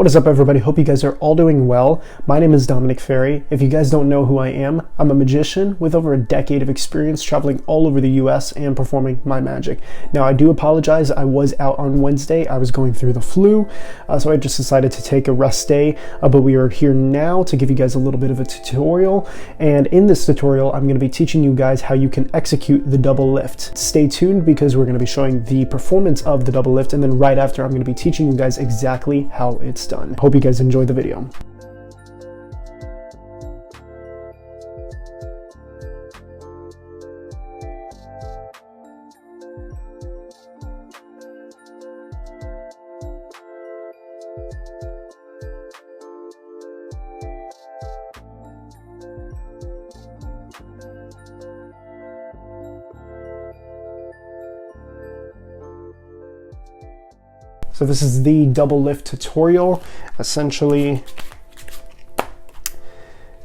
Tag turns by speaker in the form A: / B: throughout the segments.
A: What is up, everybody? Hope you guys are all doing well. My name is Dominic Ferry. If you guys don't know who I am, I'm a magician with over a decade of experience traveling all over the US and performing my magic. Now, I do apologize. I was out on Wednesday. I was going through the flu, so I just decided to take a rest day, but we are here now to give you guys a little bit of a tutorial. And in this tutorial, I'm going to be teaching you guys how you can execute the double lift. Stay tuned because we're going to be showing the performance of the double lift, and then right after, I'm going to be teaching you guys exactly how it's done. Hope you guys enjoy the video. So this is the double lift tutorial. Essentially,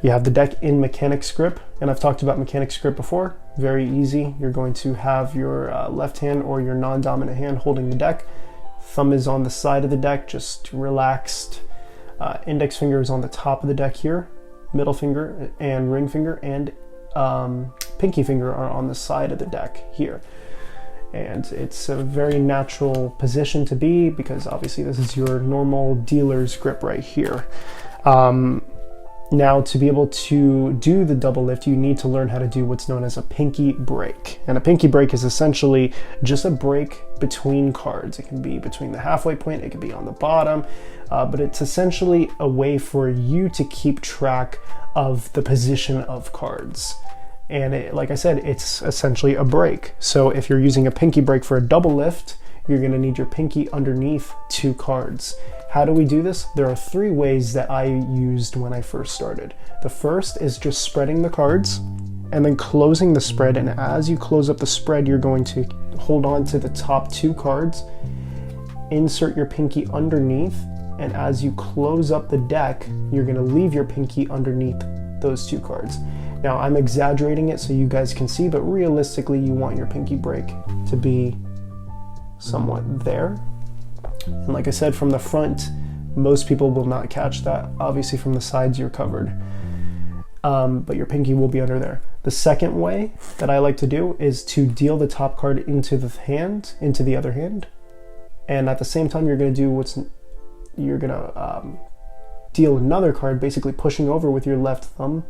A: you have the deck in mechanics grip, and I've talked about mechanics grip before. Very easy. You're going to have your left hand or your non-dominant hand holding the deck. Thumb is on the side of the deck, just relaxed. Index finger is on the top of the deck here. Middle finger and ring finger and pinky finger are on the side of the deck here. And it's a very natural position to be because obviously this is your normal dealer's grip right here. Now, to be able to do the double lift, you need to learn how to do what's known as a pinky break. And a pinky break is essentially just a break between cards. It can be between the halfway point, it can be on the bottom, but it's essentially a way for you to keep track of the position of cards. And like I said, it's essentially a break. So if you're using a pinky break for a double lift, you're gonna need your pinky underneath two cards. How do we do this? There are three ways that I used when I first started. The first is just spreading the cards and then closing the spread. And as you close up the spread, you're going to hold on to the top two cards, insert your pinky underneath, and as you close up the deck, you're gonna leave your pinky underneath those two cards. Now, I'm exaggerating it so you guys can see, but realistically, you want your pinky break to be somewhat there. And like I said, from the front, most people will not catch that. Obviously, from the sides, you're covered. But your pinky will be under there. The second way that I like to do is to deal the top card into the other hand. And at the same time, you're gonna deal another card, basically pushing over with your left thumb.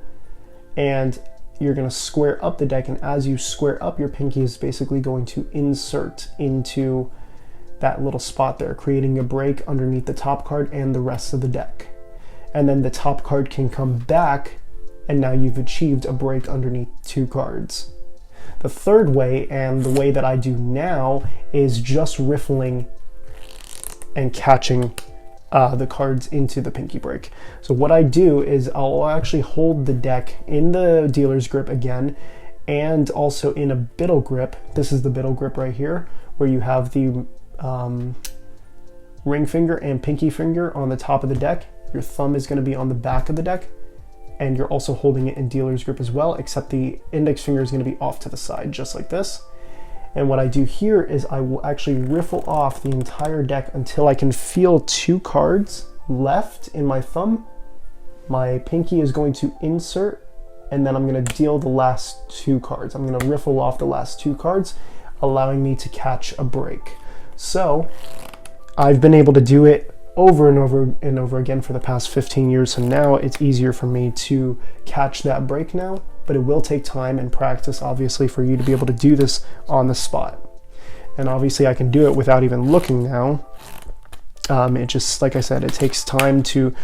A: And you're going to square up the deck, and as you square up, your pinky is basically going to insert into that little spot there, creating a break underneath the top card and the rest of the deck. And then the top card can come back, and now you've achieved a break underneath two cards. The third way, and the way that I do now, is just riffling and catching the cards into the pinky break. So what I do is I'll actually hold the deck in the dealer's grip again, and also in a biddle grip. This is the biddle grip right here, where you have the ring finger and pinky finger on the top of the deck. Your thumb is going to be on the back of the deck, and you're also holding it in dealer's grip as well, except the index finger is going to be off to the side, just like this. And what I do here is I will actually riffle off the entire deck until I can feel two cards left in my thumb. My pinky is going to insert, and then I'm going to deal the last two cards. I'm going to riffle off the last two cards, allowing me to catch a break. So I've been able to do it over and over and over again for the past 15 years. So now it's easier for me to catch that break now. But it will take time and practice, obviously, for you to be able to do this on the spot. And obviously I can do it without even looking now. It just, like I said, it takes time to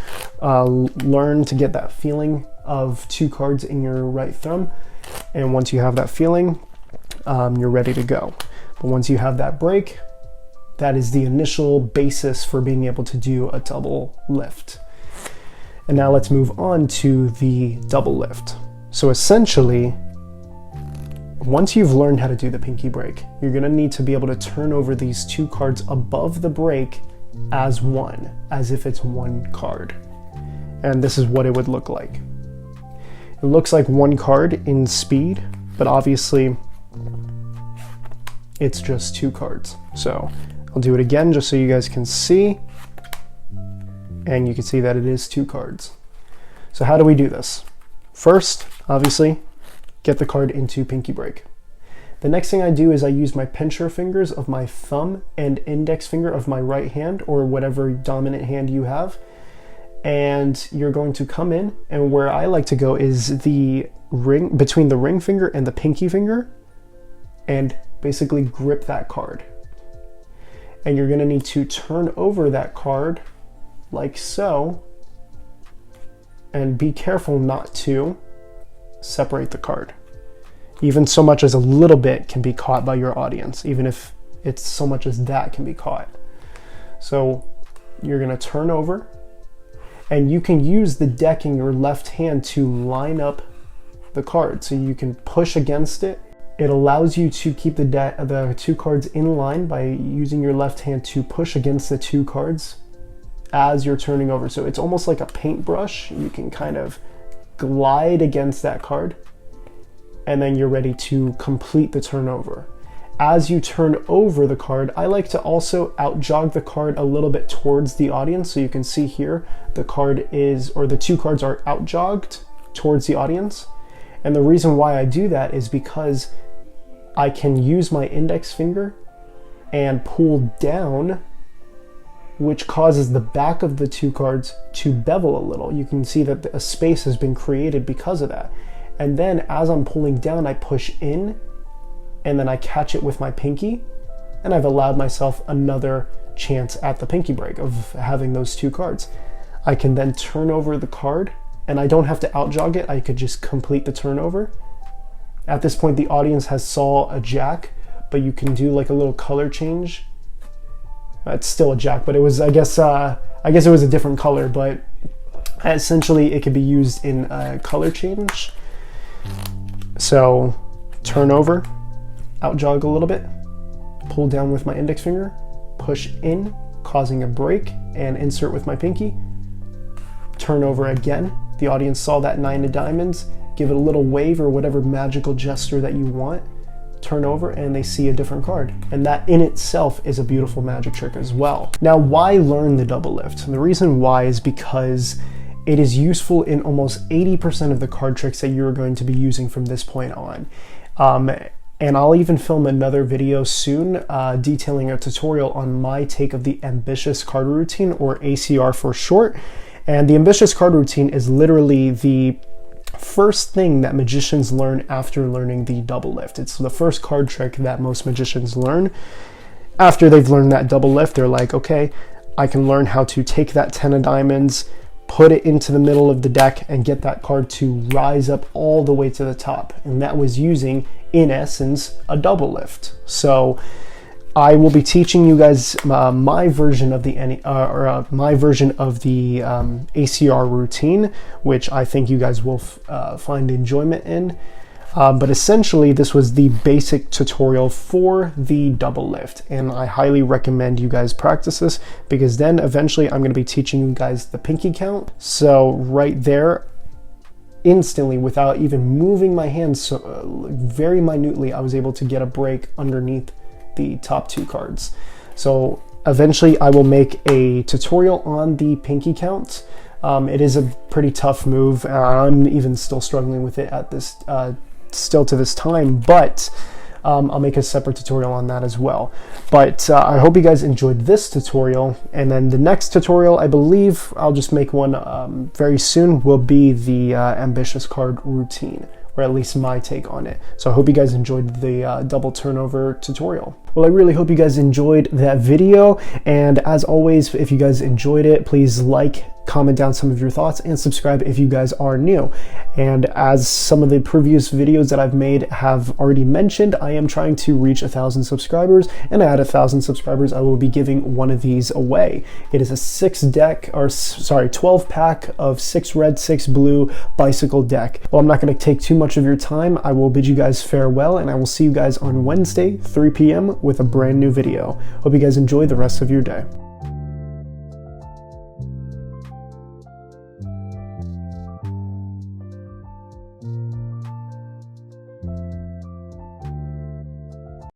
A: learn to get that feeling of two cards in your right thumb. And once you have that feeling, you're ready to go. But once you have that break, that is the initial basis for being able to do a double lift. And now let's move on to the double lift. So essentially, once you've learned how to do the pinky break, you're going to need to be able to turn over these two cards above the break as one, as if it's one card. And this is what it would look like. It looks like one card in speed, but obviously it's just two cards. So I'll do it again just so you guys can see. and you can see that it is 2 cards. So how do we do this? First, obviously, get the card into pinky break. The next thing I do is I use my pincher fingers of my thumb and index finger of my right hand, or whatever dominant hand you have. And you're going to come in, and where I like to go is the ring, between the ring finger and the pinky finger, and basically grip that card. And you're gonna need to turn over that card like so, and be careful not to separate the card. Even so much as a little bit can be caught by your audience, even if it's so much as that can be caught. So you're gonna turn over, and you can use the deck in your left hand to line up the card. So you can push against it. It allows you to keep the 2 cards in line by using your left hand to push against the 2 cards as you're turning over. So it's almost like a paintbrush. You can kind of glide against that card, and then you're ready to complete the turnover. As you turn over the card, I like to also out jog the card a little bit towards the audience. So you can see here, the card is, or the 2 cards are out jogged towards the audience. And the reason why I do that is because I can use my index finger and pull down, which causes the back of the 2 cards to bevel a little. You can see that a space has been created because of that. And then as I'm pulling down, I push in, and then I catch it with my pinky, and I've allowed myself another chance at the pinky break of having those 2 cards. I can then turn over the card, and I don't have to out jog it. I could just complete the turnover. At this point, the audience has saw a jack, but you can do like a little color change. It's still a jack, but it was, I guess it was a different color, but essentially it could be used in a color change. So turn over, out jog a little bit, pull down with my index finger, push in, causing a break, and insert with my pinky. Turn over again. The audience saw that 9 of diamonds, give it a little wave or whatever magical gesture that you want, turn over, and they see a different card. And that in itself is a beautiful magic trick as well. Now, why learn the double lift? And the reason why is because it is useful in almost 80% of the card tricks that you're going to be using from this point on. And I'll even film another video soon detailing a tutorial on my take of the ambitious card routine, or ACR for short. And the ambitious card routine is literally the first thing that magicians learn after learning the double lift. It's the first card trick that most magicians learn. After they've learned that double lift, they're like, okay, I can learn how to take that 10 of diamonds, put it into the middle of the deck, and get that card to rise up all the way to the top. And that was using, in essence, a double lift. So I will be teaching you guys my version of the ACR routine, which I think you guys will find enjoyment in. But essentially, this was the basic tutorial for the double lift, and I highly recommend you guys practice this, because then eventually I'm going to be teaching you guys the pinky count. So right there, instantly, without even moving my hands very minutely, I was able to get a break underneath the top 2 cards. So eventually I will make a tutorial on the pinky count. It is a pretty tough move. I'm even still struggling with it at this still to this time, but I'll make a separate tutorial on that as well. But I hope you guys enjoyed this tutorial, and then the next tutorial, I believe I'll just make one very soon, will be the ambitious card routine, or at least my take on it. So I hope you guys enjoyed the double turnover tutorial. Well, I really hope you guys enjoyed that video, and as always, if you guys enjoyed it, please like, comment down some of your thoughts, and subscribe if you guys are new. And as some of the previous videos that I've made have already mentioned, I am trying to reach 1,000 subscribers, and at 1,000 subscribers I will be giving one of these away. It is a 12 pack of 6 red, 6 blue bicycle deck. Well, I'm not going to take too much of your time. I will bid you guys farewell, and I will see you guys on Wednesday, 3 p.m. with a brand new video. Hope you guys enjoy the rest of your day.